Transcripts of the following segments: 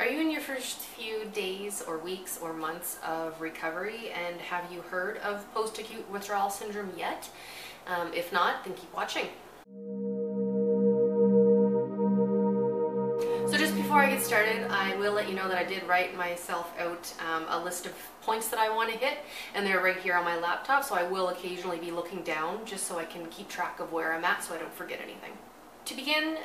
Are you in your first few days or weeks or months of recovery, and have you heard of post-acute withdrawal syndrome yet? If not, then keep watching. So just before I get started, I will let you know that I did write myself out a list of points that I want to hit, and they're right here on my laptop, so I will occasionally be looking down just so I can keep track of where I'm at so I don't forget anything. To begin,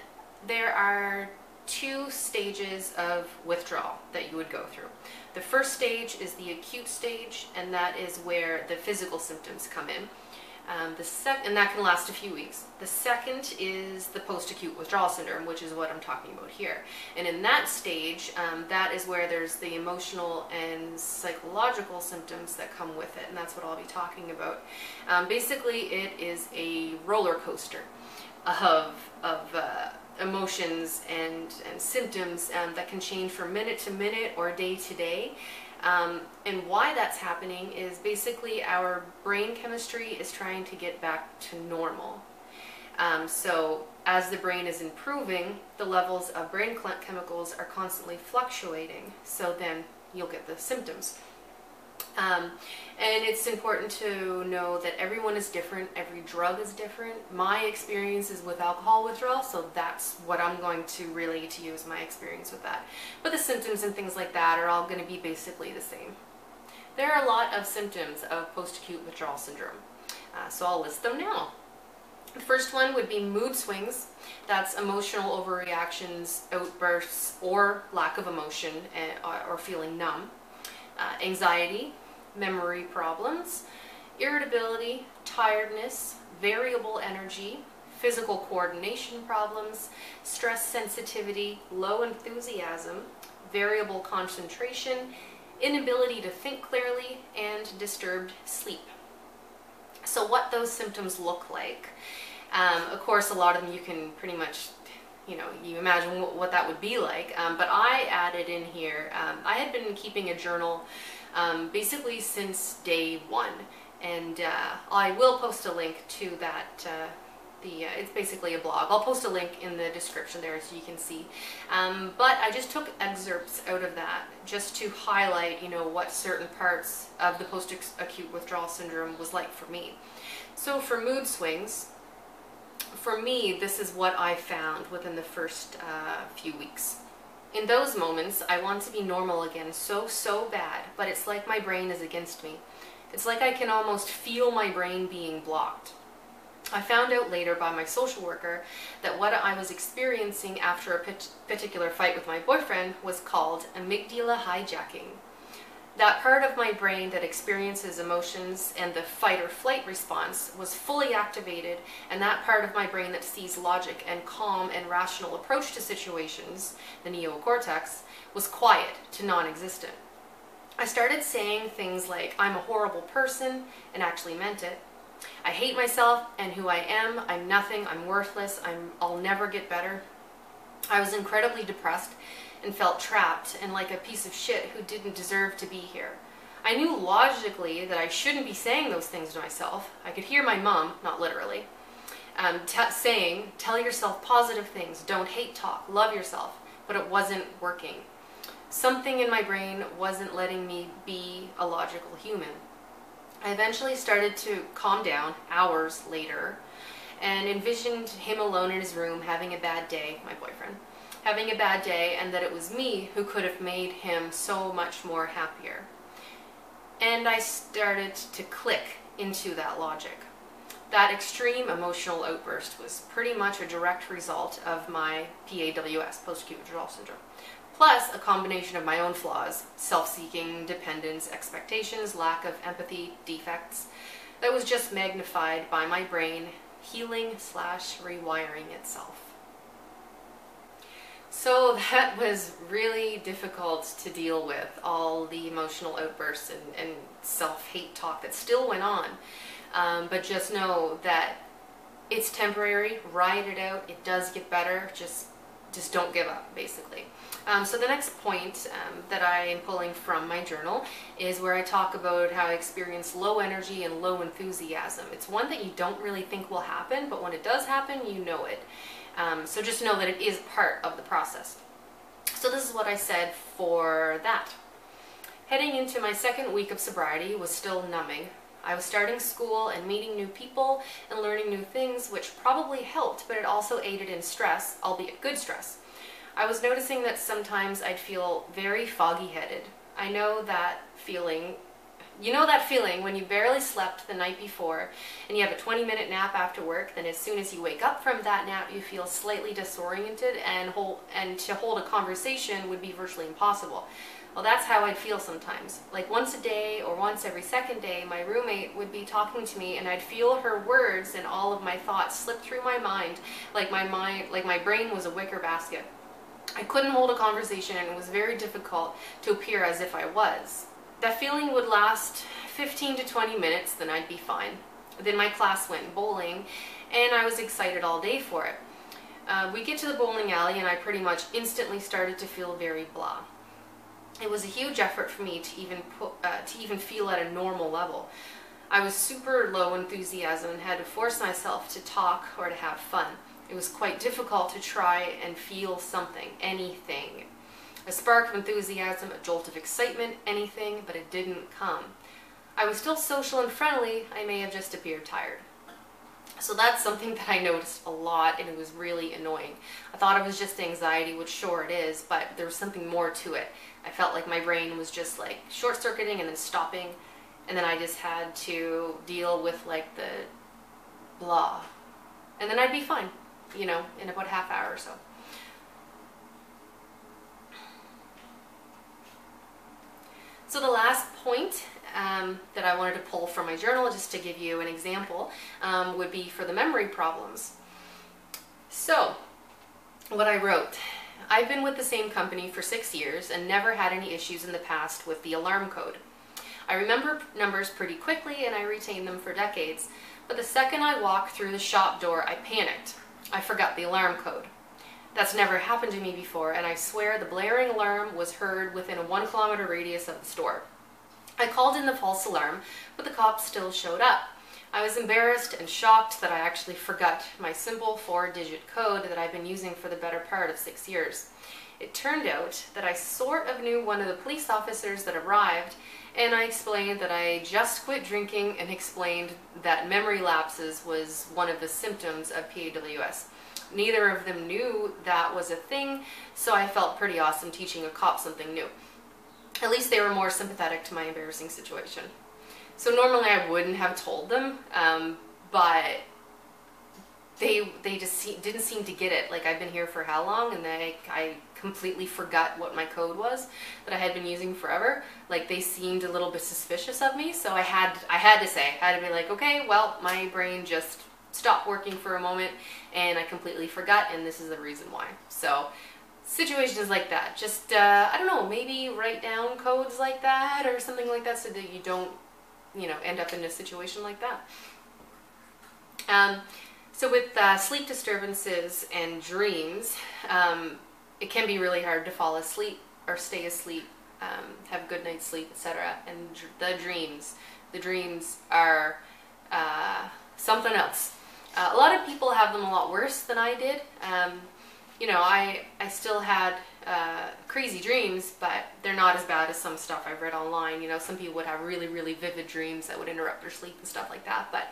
there are two stages of withdrawal that you would go through. The first stage is the acute stage, and that is where the physical symptoms come in. And that can last a few weeks. The second is the post-acute withdrawal syndrome, which is what I'm talking about here. And in that stage, that is where there's the emotional and psychological symptoms that come with it, and that's what I'll be talking about. Basically, it is a roller coaster of emotions and symptoms that can change from minute to minute or day to day. And why that's happening is basically our brain chemistry is trying to get back to normal. So as the brain is improving, the levels of brain chemicals are constantly fluctuating, so then you'll get the symptoms. And it's important to know that everyone is different, every drug is different. My experience is with alcohol withdrawal, so that's what I'm going to relate to you as my experience with that. But the symptoms and things like that are all going to be basically the same. There are a lot of symptoms of post-acute withdrawal syndrome, so I'll list them now. The first one would be mood swings. That's emotional overreactions, outbursts, or lack of emotion, or feeling numb. Anxiety, memory problems, irritability, tiredness, variable energy, physical coordination problems, stress sensitivity, low enthusiasm, variable concentration, inability to think clearly, and disturbed sleep. So what those symptoms look like, of course a lot of them you can pretty much you imagine what that would be like, but I added in here, I had been keeping a journal basically since day one, and I will post a link to that, it's basically a blog. I'll post a link in the description there so you can see, but I just took excerpts out of that just to highlight, what certain parts of the post-acute withdrawal syndrome was like for me. So for mood swings, for me, this is what I found within the first few weeks. In those moments, I want to be normal again so bad, but it's like my brain is against me. It's like I can almost feel my brain being blocked. I found out later by my social worker that what I was experiencing after a particular fight with my boyfriend was called amygdala hijacking. That part of my brain that experiences emotions and the fight or flight response was fully activated, and that part of my brain that sees logic and calm and rational approach to situations, the neocortex, was quiet to non-existent. I started saying things like, I'm a horrible person, and actually meant it. I hate myself and who I am, I'm nothing, I'm worthless, I'll never get better. I was incredibly depressed and felt trapped and like a piece of shit who didn't deserve to be here. I knew logically that I shouldn't be saying those things to myself. I could hear my mom, not literally, saying, tell yourself positive things, don't hate talk, love yourself, but it wasn't working. Something in my brain wasn't letting me be a logical human. I eventually started to calm down hours later and envisioned him alone in his room having a bad day, my boyfriend, having a bad day, and that it was me who could have made him so much more happier. And I started to click into that logic. That extreme emotional outburst was pretty much a direct result of my PAWS, post-acute withdrawal syndrome, plus a combination of my own flaws, self-seeking, dependence, expectations, lack of empathy, defects, that was just magnified by my brain healing/rewiring itself. So that was really difficult to deal with, all the emotional outbursts and self-hate talk that still went on. But just know that it's temporary, ride it out, it does get better, just don't give up, basically. So the next point that I am pulling from my journal is where I talk about how I experience low energy and low enthusiasm. It's one that you don't really think will happen, but when it does happen, you know it. So just know that it is part of the process. So this is what I said for that. Heading into my second week of sobriety was still numbing. I was starting school and meeting new people and learning new things, which probably helped, but it also aided in stress, albeit good stress. I was noticing that sometimes I'd feel very foggy-headed. I know that feeling. You know that feeling when you barely slept the night before and you have a 20-minute nap after work, then as soon as you wake up from that nap you feel slightly disoriented and to hold a conversation would be virtually impossible. Well, that's how I'd feel sometimes. Like once a day or once every second day, my roommate would be talking to me and I'd feel her words and all of my thoughts slip through my mind like my brain was a wicker basket. I couldn't hold a conversation and it was very difficult to appear as if I was. That feeling would last 15 to 20 minutes, then I'd be fine. Then my class went bowling and I was excited all day for it. We get to the bowling alley and I pretty much instantly started to feel very blah. It was a huge effort for me to even feel at a normal level. I was super low enthusiasm and had to force myself to talk or to have fun. It was quite difficult to try and feel something, anything. A spark of enthusiasm, a jolt of excitement, anything, but it didn't come. I was still social and friendly, I may have just appeared tired. So that's something that I noticed a lot and it was really annoying. I thought it was just anxiety, which sure it is, but there was something more to it. I felt like my brain was just like short-circuiting and then stopping, and then I just had to deal with like the blah. And then I'd be fine, you know, in about a half hour or so. So the last point that I wanted to pull from my journal, just to give you an example, would be for the memory problems. So, what I wrote: I've been with the same company for 6 years and never had any issues in the past with the alarm code. I remember numbers pretty quickly and I retain them for decades, but the second I walked through the shop door, I panicked. I forgot the alarm code. That's never happened to me before, and I swear the blaring alarm was heard within a 1 kilometer radius of the store. I called in the false alarm, but the cops still showed up. I was embarrassed and shocked that I actually forgot my simple 4-digit code that I've been using for the better part of 6 years. It turned out that I sort of knew one of the police officers that arrived, and I explained that I just quit drinking and explained that memory lapses was one of the symptoms of PAWS. Neither of them knew that was a thing, so I felt pretty awesome teaching a cop something new. At least they were more sympathetic to my embarrassing situation. So normally I wouldn't have told them, but they just didn't seem to get it. Like, I've been here for how long, and I completely forgot what my code was that I had been using forever. Like, they seemed a little bit suspicious of me, so I had to be like, okay, well, my brain just stopped working for a moment and I completely forgot, and this is the reason why. So situations like that, just I don't know, maybe write down codes like that or something like that so that you don't, you know, end up in a situation like that. So with sleep disturbances and dreams, it can be really hard to fall asleep or stay asleep, have a good night's sleep, etc. And the dreams are something else. A lot of people have them a lot worse than I did. You know, I still had crazy dreams, but they're not as bad as some stuff I've read online. You know, some people would have really, really vivid dreams that would interrupt their sleep and stuff like that. But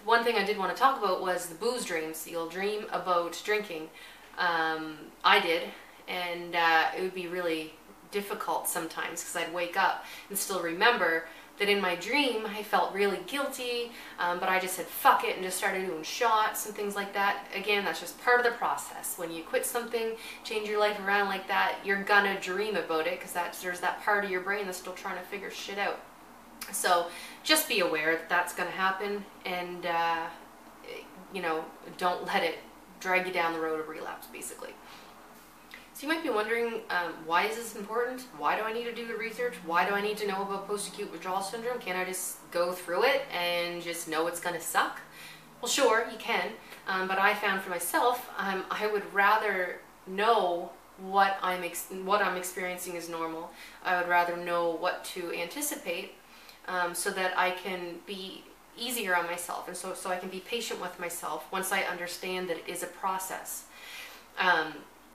the one thing I did want to talk about was the booze dreams. You'll dream about drinking. I did, and it would be really difficult sometimes because I'd wake up and still remember that in my dream I felt really guilty, but I just said fuck it and just started doing shots and things like that. Again, that's just part of the process. When you quit something, change your life around like that, you're gonna dream about it because there's that part of your brain that's still trying to figure shit out. So just be aware that that's gonna happen, and you know, don't let it drag you down the road of relapse, basically. So you might be wondering, why is this important? Why do I need to do the research? Why do I need to know about post-acute withdrawal syndrome? Can't I just go through it and just know it's going to suck? Well, sure, you can, but I found for myself, I would rather know what I'm experiencing is normal. I would rather know what to anticipate, so that I can be easier on myself, and so I can be patient with myself once I understand that it is a process.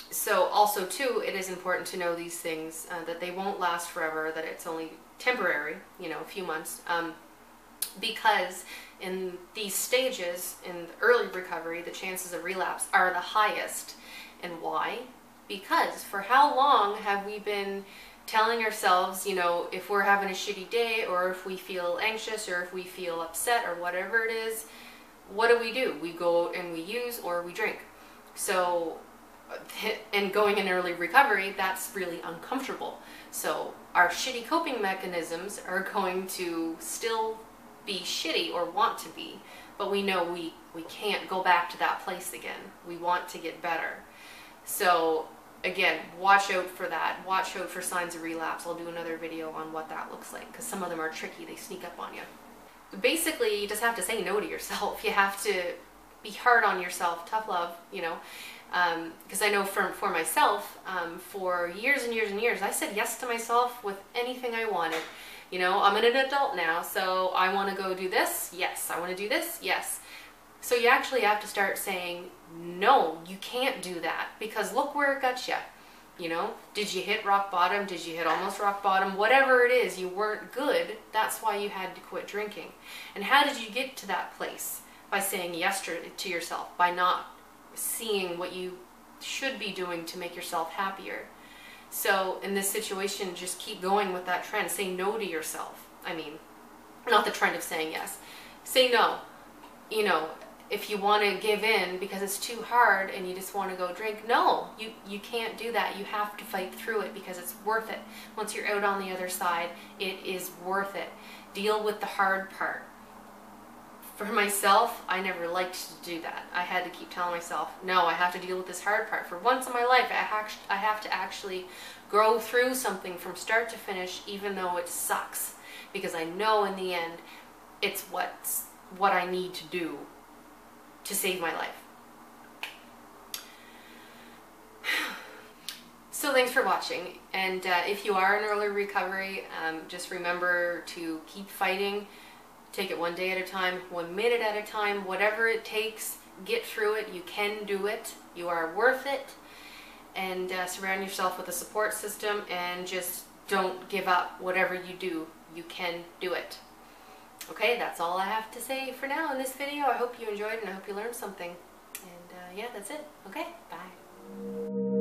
So also too, it is important to know these things, that they won't last forever, that it's only temporary, you know, a few months, because in these stages, in the early recovery, the chances of relapse are the highest. And why? Because for how long have we been telling ourselves, you know, if we're having a shitty day, or if we feel anxious, or if we feel upset, or whatever it is, what do? We go and we use, or we drink. So, and going in early recovery, that's really uncomfortable. So our shitty coping mechanisms are going to still be shitty, or want to be, but we know we can't go back to that place again. We want to get better. So again, watch out for that. Watch out for signs of relapse. I'll do another video on what that looks like, because some of them are tricky. They sneak up on you. Basically, you just have to say no to yourself. You have to be hard on yourself, tough love, you know. Because I know for myself, for years and years and years, I said yes to myself with anything I wanted. You know, I'm an adult now, so I want to go do this. Yes. I want to do this. Yes. So you actually have to start saying, no, you can't do that, because look where it got you. You know, did you hit rock bottom? Did you hit almost rock bottom? Whatever it is, you weren't good. That's why you had to quit drinking. And how did you get to that place? By saying yes to yourself, by not seeing what you should be doing to make yourself happier. So in this situation, just keep going with that trend. Say no to yourself. I mean, not the trend of saying yes. Say no. You know, if you want to give in because it's too hard and you just want to go drink, no, you can't do that. You have to fight through it, because it's worth it. Once you're out on the other side, it is worth it. Deal with the hard part. For myself, I never liked to do that. I had to keep telling myself, no, I have to deal with this hard part. For once in my life, I have to actually grow through something from start to finish, even though it sucks. Because I know in the end, it's what I need to do to save my life. So thanks for watching. And if you are in early recovery, just remember to keep fighting. Take it one day at a time, 1 minute at a time, whatever it takes. Get through it. You can do it. You are worth it. And surround yourself with a support system, and just don't give up. Whatever you do, you can do it. Okay, that's all I have to say for now in this video. I hope you enjoyed, and I hope you learned something. And yeah, that's it. Okay, bye.